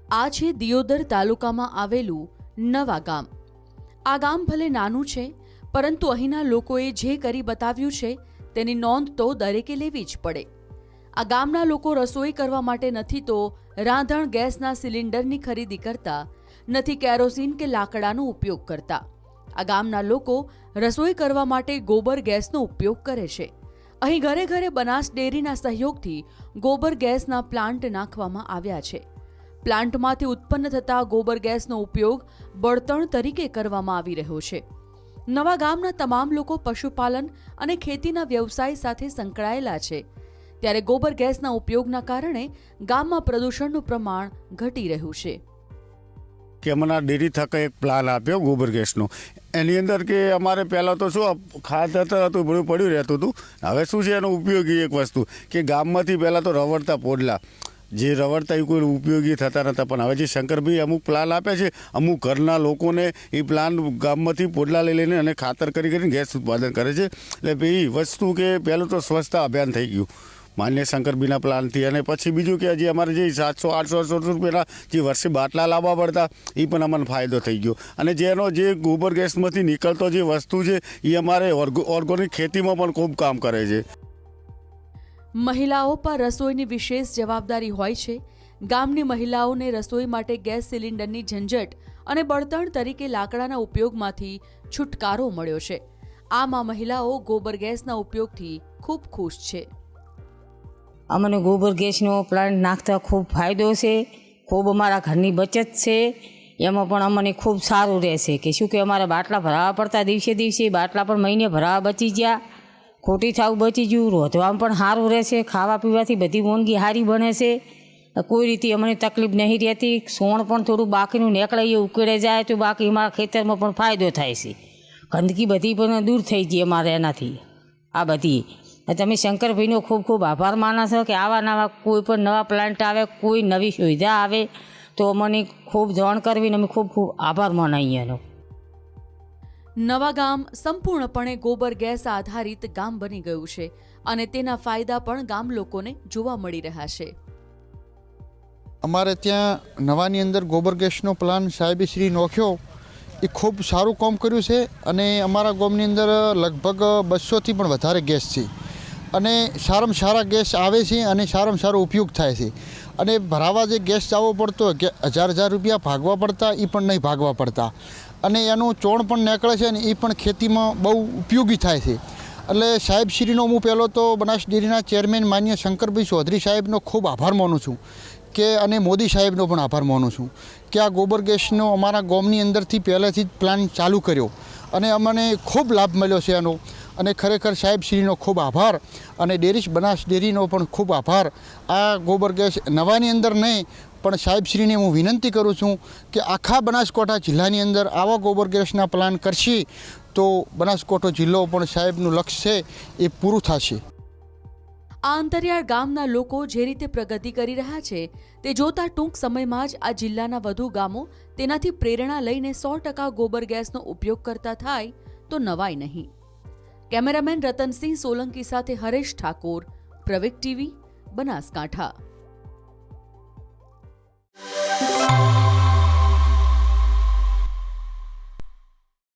આ છે દિયોદર તાલુકામાં આવેલું નવા ગામ। આ ગામ ભલે નાનું છે, પરંતુ અહીંના લોકોએ જે કરી બતાવ્યું છે તેની નોંધ તો દરેકે લેવી જ પડે। આ ગામના લોકો રસોઈ કરવા માટે નથી તો રાંધણ ગેસના સિલિન્ડરની ખરીદી કરતા, નથી કેરોસીન કે લાકડાનો ઉપયોગ કરતા। આ ગામના લોકો રસોઈ કરવા માટે ગોબર ગેસનો ઉપયોગ કરે છે। અહીં ઘરે ઘરે બનાસ ડેરીના સહયોગથી ગોબર ગેસના પ્લાન્ટ નાખવામાં આવ્યા છે। પ્લાન્ટમાંથી ઉત્પન્ન થતા ગોબર ગેસનો ઉપયોગ બળતણ તરીકે કરવામાં આવી રહ્યો છે। નવા ગામના તમામ લોકો પશુપાલન અને ખેતીના વ્યવસાય સાથે સંકળાયેલા છે, ત્યારે ગોબર ગેસના ઉપયોગના કારણે ગામમાં પ્રદૂષણનું પ્રમાણ ઘટી રહ્યું છે। કે અમારા ડેરી થકા એક પ્લાન આપ્યો ગોબર ગેસનો। એની અંદર કે અમારે પહેલાં તો શું ખાતર હતું, બધું પડ્યું રહેતું હતું। હવે શું છે એનો ઉપયોગી એક વસ્તુ કે ગામમાંથી પહેલાં તો રવડતા પોડલા, જે રવડતા એ કોઈ ઉપયોગી થતા નહોતા, પણ હવે જે શંકરભાઈ અમુક પ્લાન આપે છે, અમુક ઘરના લોકોને એ પ્લાન ગામમાંથી પોડલા લઈ લઈને અને ખાતર કરીને ગેસ ઉત્પાદન કરે છે। એટલે ભાઈ વસ્તુ કે પહેલું તો સ્વચ્છતા અભિયાન થઈ ગયું માન્ય શંકરભાઈના પ્લાનથી। અને પછી બીજું કે હજી અમારે જે 700-800 રૂપિયાના જે વર્ષે બાટલા લાવવા પડતા, એ પણ અમને ફાયદો થઈ ગયો। અને જેનો જે ગોબર ગેસમાંથી નીકળતો જે વસ્તુ છે એ અમારે ઓર્ગોનિક ખેતીમાં પણ ખૂબ કામ કરે છે। મહિલાઓ પર રસોઈની વિશેષ જવાબદારી હોય છે। ગામની મહિલાઓને રસોઈ માટે ગેસ સિલિન્ડરની ઝંઝટ અને બળતણ તરીકે લાકડાના ઉપયોગમાંથી છુટકારો મળ્યો છે। આમ આ મહિલાઓ ગોબર ગેસના ઉપયોગથી ખૂબ ખુશ છે। અમને ગોબર ગેસનો પ્લાન્ટ નાખતા ખૂબ ફાયદો છે, ખૂબ અમારા ઘરની બચત છે। એમાં પણ અમને ખૂબ સારું રહેશે કે શું કે અમારે બાટલા ભરાવા પડતા, દિવસે બાટલા પણ મહિને ભરાવા બચી ગયા, ખોટી થાવું બચી ગયું, રોધવામાં પણ સારું રહેશે, ખાવા પીવાથી બધી વાનગી સારી બને છે, કોઈ રીતે અમને તકલીફ નહીં રહેતી। સોણ પણ થોડું બાકીનું નીકળે એ ઉકેળે જાય તો બાકી અમારા ખેતરમાં પણ ફાયદો થાય છે। ગંદકી બધી પણ દૂર થઈ ગઈ અમારે એનાથી। આ બધી તમે શંકરભાઈનો ખૂબ ખૂબ આભાર માનો છો કે આવા નવા કોઈ પણ નવા પ્લાન્ટ આવે, કોઈ નવી સુવિધા આવે તો અમને ખૂબ જાણ કરવી ને અમે ખૂબ ખૂબ આભાર માનીએ એનો। નવા ગામ સંપૂર્ણપણે ગોબર ગેસ આધારિત ગામ બની ગયું છે અને તેના ફાયદા પણ ગામ લોકોને જોવા મળી રહ્યા છે। અમારે ત્યાં નવાની અંદર ગોબર ગેસનો પ્લાન સાહેબશ્રી નોખ્યો, એ ખૂબ સારું કામ કર્યું છે। અને અમારા ગામની અંદર લગભગ 200થી પણ વધારે ગેસ છે અને સારામાં સારા ગેસ આવે છે અને સારામાં સારો ઉપયોગ થાય છે। અને ભરાવા જે ગેસ જવો પડતો, 1000 રૂપિયા ભાગવા પડતા, એ પણ નહીં ભાગવા પડતા। અને એનું ચોણ પણ નીકળે છે અને એ પણ ખેતીમાં બહુ ઉપયોગી થાય છે। એટલે સાહેબશ્રીનો હું પહેલો તો બનાસ ડેરીના ચેરમેન માન્ય શંકરભાઈ ચૌધરી સાહેબનો ખૂબ આભાર માનું છું કે અને મોદી સાહેબનો પણ આભાર માનું છું કે આ ગોબર ગેસનો અમારા ગામની અંદરથી પહેલેથી જ પ્લાન ચાલુ કર્યો અને અમને ખૂબ લાભ મળ્યો છે એનો। અને ખરેખર સાહેબશ્રીનો ખૂબ આભાર અને બનાસ ડેરીનો પણ ખૂબ આભાર। આ ગોબર ગેસ નવાની અંદર નહીં પણ સાહેબશ્રીને હું વિનંતી કરું છું કે આખા બનાસકાંઠા જિલ્લાની અંદર આવા ગોબર ગેસના પ્લાન કરશે તો બનાસકાંઠો જિલ્લો પણ સાહેબનું લક્ષ્ય છે એ પૂરું થશે। આ અંતરિયાળ ગામના લોકો જે રીતે પ્રગતિ કરી રહ્યા છે તે જોતા ટૂંક સમયમાં જ આ જિલ્લાના વધુ ગામો તેનાથી પ્રેરણા લઈને 100% ગોબર ગેસનો ઉપયોગ કરતા થાય તો નવાઈ નહીં। કેમેરામેન રતનસિંહ સોલંકી સાથે હરેશ ઠાકોર, પ્રવેગ ટીવી, બનાસકાંઠા।